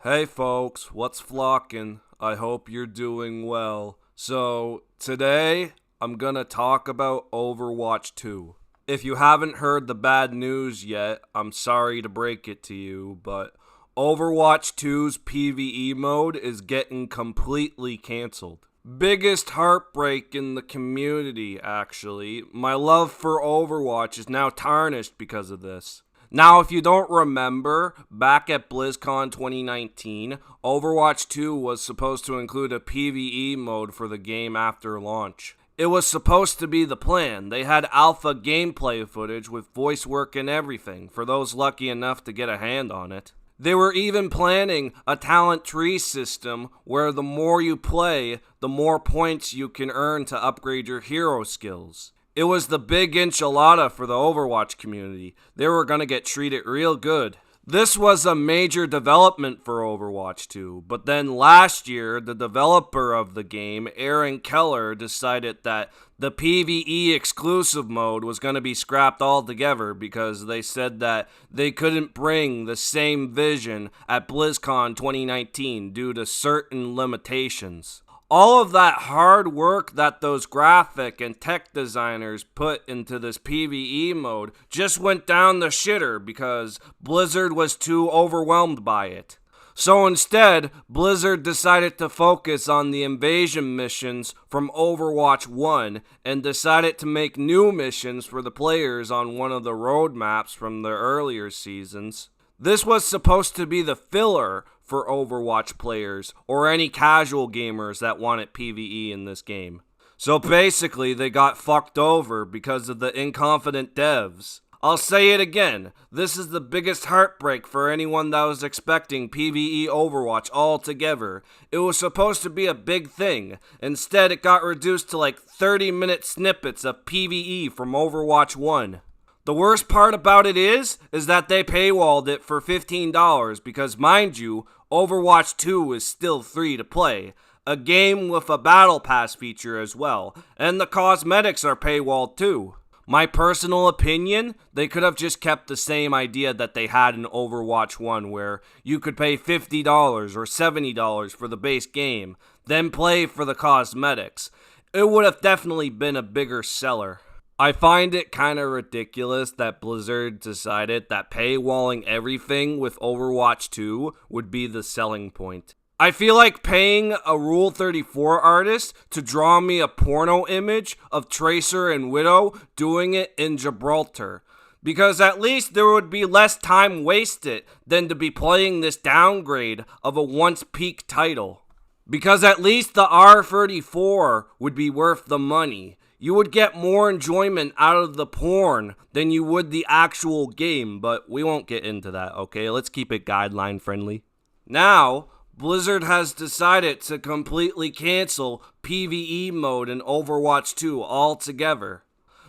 Hey folks, what's flocking? I hope you're doing well. So, today I'm gonna talk about Overwatch 2. If you haven't heard the bad news yet, I'm sorry to break it to you, but Overwatch 2's PVE mode is getting completely cancelled. Biggest heartbreak in the community, actually. My love for Overwatch is now tarnished because of this. Now, if you don't remember, back at BlizzCon 2019, Overwatch 2 was supposed to include a PvE mode for the game after launch. It was supposed to be the plan. They had alpha gameplay footage with voice work and everything, for those lucky enough to get a hand on it. They were even planning a talent tree system where the more you play, the more points you can earn to upgrade your hero skills. It was the big enchilada for the Overwatch community. They were gonna get treated real good. This was a major development for Overwatch 2, but then last year, the developer of the game, Aaron Keller, decided that the PvE exclusive mode was going to be scrapped altogether because they said that they couldn't bring the same vision at BlizzCon 2019 due to certain limitations. All of that hard work that those graphic and tech designers put into this PvE mode just went down the shitter because Blizzard was too overwhelmed by it. So instead, Blizzard decided to focus on the invasion missions from Overwatch 1 and decided to make new missions for the players on one of the road maps from the earlier seasons. This was supposed to be the filler for Overwatch players or any casual gamers that wanted PvE in this game. So basically, they got fucked over because of the inconfident devs. I'll say it again, this is the biggest heartbreak for anyone that was expecting PvE Overwatch altogether. It was supposed to be a big thing. Instead, it got reduced to like 30-minute snippets of PvE from Overwatch 1. The worst part about it is that they paywalled it for $15 because, mind you, Overwatch 2 is still free to play. A game with a battle pass feature as well, and the cosmetics are paywalled too. My personal opinion, they could have just kept the same idea that they had in Overwatch 1 where you could pay $50 or $70 for the base game, then play for the cosmetics. It would have definitely been a bigger seller. I find it kind of ridiculous that Blizzard decided that paywalling everything with Overwatch 2 would be the selling point. I feel like paying a Rule 34 artist to draw me a porno image of Tracer and Widow doing it in Gibraltar. Because at least there would be less time wasted than to be playing this downgrade of a once peak title. Because at least the R34 would be worth the money. You would get more enjoyment out of the porn than you would the actual game, but we won't get into that, okay? Let's keep it guideline friendly. Now, Blizzard has decided to completely cancel PvE mode in Overwatch 2 altogether.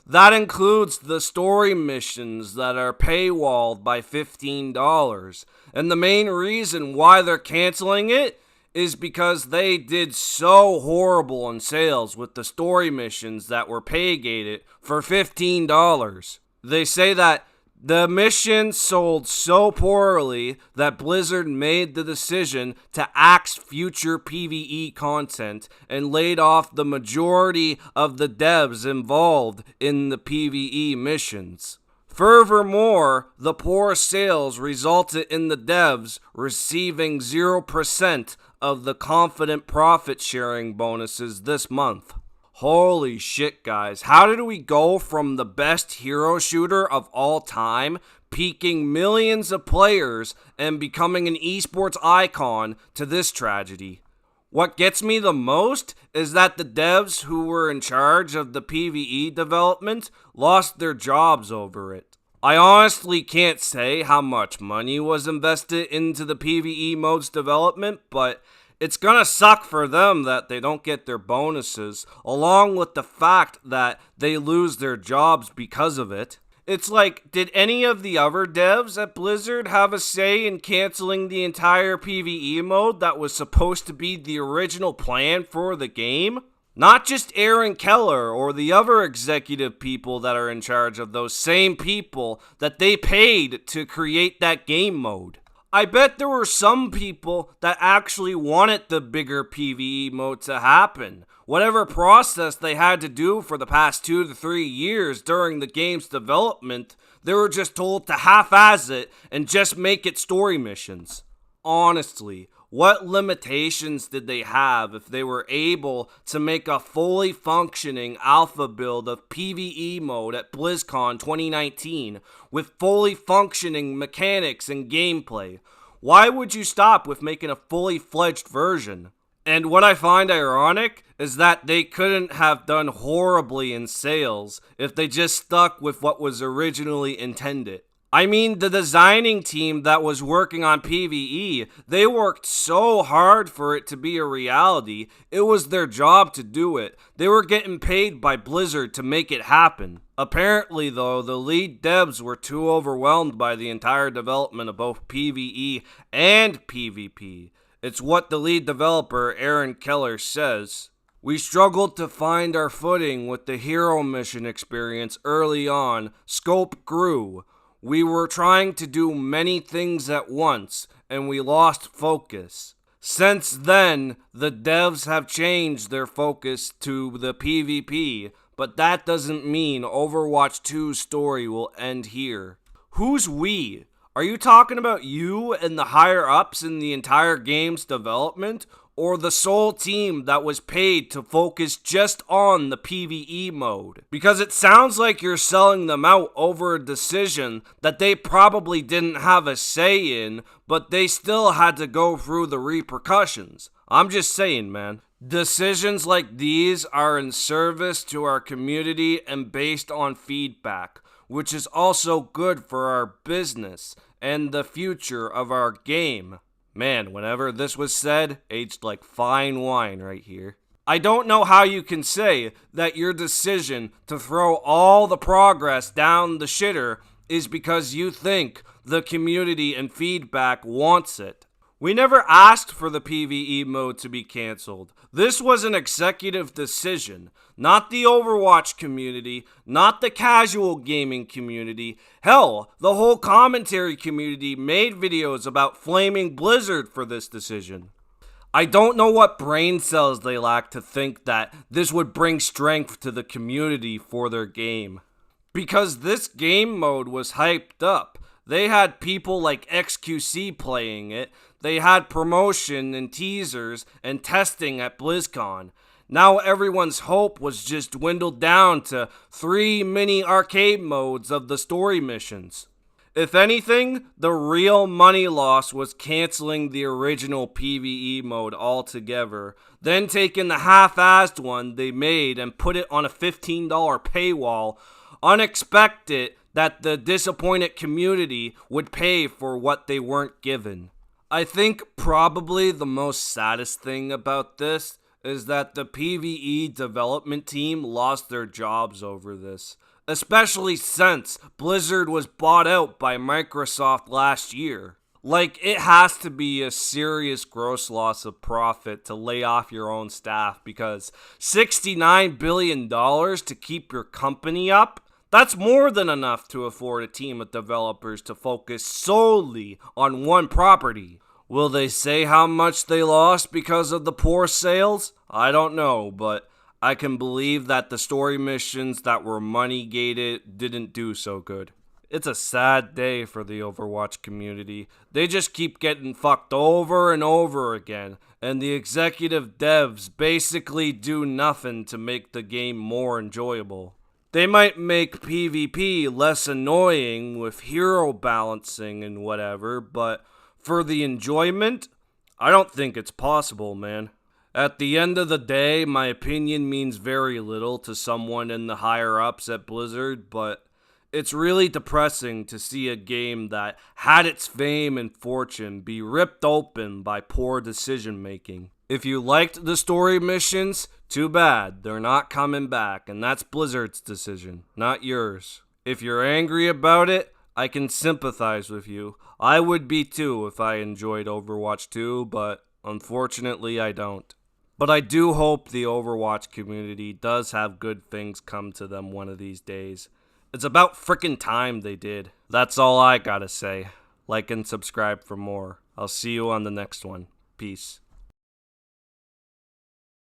That includes the story missions that are paywalled by $15. And the main reason why they're canceling it is because they did so horrible in sales with the story missions that were pay-gated for $15. They say that the mission sold so poorly that Blizzard made the decision to axe future PvE content and laid off the majority of the devs involved in the PvE missions. Furthermore, the poor sales resulted in the devs receiving 0% of the confident profit sharing bonuses this month. Holy shit, guys. How did we go from the best hero shooter of all time, peaking millions of players, and becoming an esports icon to this tragedy? What gets me the most is that the devs who were in charge of the PvE development lost their jobs over it. I honestly can't say how much money was invested into the PvE mode's development, but it's gonna suck for them that they don't get their bonuses, along with the fact that they lose their jobs because of it. It's like, did any of the other devs at Blizzard have a say in canceling the entire PvE mode that was supposed to be the original plan for the game? Not just Aaron Keller or the other executive people that are in charge of those same people that they paid to create that game mode. I bet there were some people that actually wanted the bigger PvE mode to happen. Whatever process they had to do for the past 2 to 3 years during the game's development, they were just told to half-ass it and just make it story missions. Honestly, what limitations did they have if they were able to make a fully functioning alpha build of PvE mode at BlizzCon 2019 with fully functioning mechanics and gameplay? Why would you stop with making a fully fledged version? And what I find ironic is that they couldn't have done horribly in sales if they just stuck with what was originally intended. I mean, the designing team that was working on PvE, they worked so hard for it to be a reality. It was their job to do it. They were getting paid by Blizzard to make it happen. Apparently, though, the lead devs were too overwhelmed by the entire development of both PvE and PvP. It's what the lead developer, Aaron Keller, says. We struggled to find our footing with the hero mission experience early on. Scope grew. We were trying to do many things at once, and we lost focus. Since then, the devs have changed their focus to the PvP, but that doesn't mean Overwatch 2's story will end here. Who's we? Are you talking about you and the higher-ups in the entire game's development? Or the sole team that was paid to focus just on the PvE mode? Because it sounds like you're selling them out over a decision that they probably didn't have a say in, but they still had to go through the repercussions. I'm just saying, man. Decisions like these are in service to our community and based on feedback, which is also good for our business and the future of our game. Man, whenever this was said, aged like fine wine right here. I don't know how you can say that your decision to throw all the progress down the shitter is because you think the community and feedback wants it. We never asked for the PvE mode to be cancelled. This was an executive decision, not the Overwatch community, not the casual gaming community. Hell, the whole commentary community made videos about flaming Blizzard for this decision. I don't know what brain cells they lack to think that this would bring strength to the community for their game. Because this game mode was hyped up. They had people like XQC playing it. They had promotion and teasers and testing at BlizzCon. Now everyone's hope was just dwindled down to 3 mini arcade modes of the story missions. If anything, the real money loss was canceling the original PvE mode altogether, then taking the half-assed one they made and put it on a $15 paywall. Unexpected that the disappointed community would pay for what they weren't given. I think probably the most saddest thing about this is that the PvE development team lost their jobs over this, especially since Blizzard was bought out by Microsoft last year. Like, it has to be a serious gross loss of profit to lay off your own staff because $69 billion to keep your company up? That's more than enough to afford a team of developers to focus solely on one property. Will they say how much they lost because of the poor sales? I don't know, but I can believe that the story missions that were money gated didn't do so good. It's a sad day for the Overwatch community. They just keep getting fucked over and over again, and the executive devs basically do nothing to make the game more enjoyable. They might make PvP less annoying with hero balancing and whatever, but for the enjoyment, I don't think it's possible, man. At the end of the day, my opinion means very little to someone in the higher-ups at Blizzard, but it's really depressing to see a game that had its fame and fortune be ripped open by poor decision-making. If you liked the story missions, too bad, they're not coming back, and that's Blizzard's decision, not yours. If you're angry about it, I can sympathize with you. I would be too if I enjoyed Overwatch 2, but unfortunately I don't. But I do hope the Overwatch community does have good things come to them one of these days. It's about frickin' time they did. That's all I gotta say. Like and subscribe for more. I'll see you on the next one. Peace.